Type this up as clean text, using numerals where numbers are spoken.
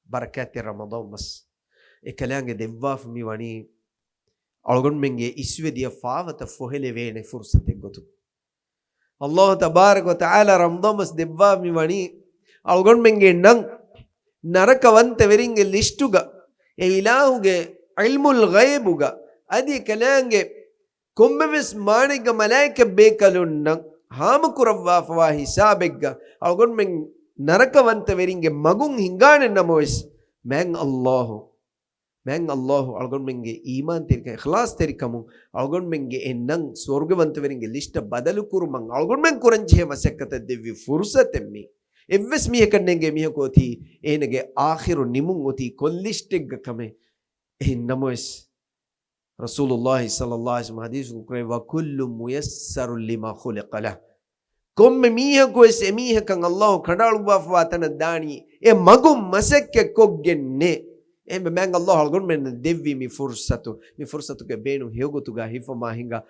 بركات رمضان بس إكلانج دباف ميواني ألغون منجي إسوديا فاوة فوهلي وين فرصة تقطو الله تبارك وتعالى رمضان بس دباف ميواني ألغون منجي نن نرك وانت ورينج ليشتوغا إلهوغ علم الغيبوغ أدي كلانج كمبس مانيغ ملايكة بيكالون نن هام كروا فوا حسابك ألغون من نرك وانت ورينج مغون hingaan نمويس من الله ألغون منجي إيمان تريك إخلاص تريكمو ألغون منجي إنن سورغ وانت ورينج ليشت بدل كرمان ألغون من كورنجه مسكت دبي فرصة تمي إفس ميه كننجي ميه كوتي إنجي آخر نمون وتي كلشتك كمه إنمويس رسول الله صلى الله عليه وسلم حديث وكل ميسر لما خلق له كم ميه كويس ميه كان الله كنالو وفاتنا داني مغم مسك كوجنه من الله ألغون من دبي مي فرصة كبينو هيوغو تغا hifamaa hingaa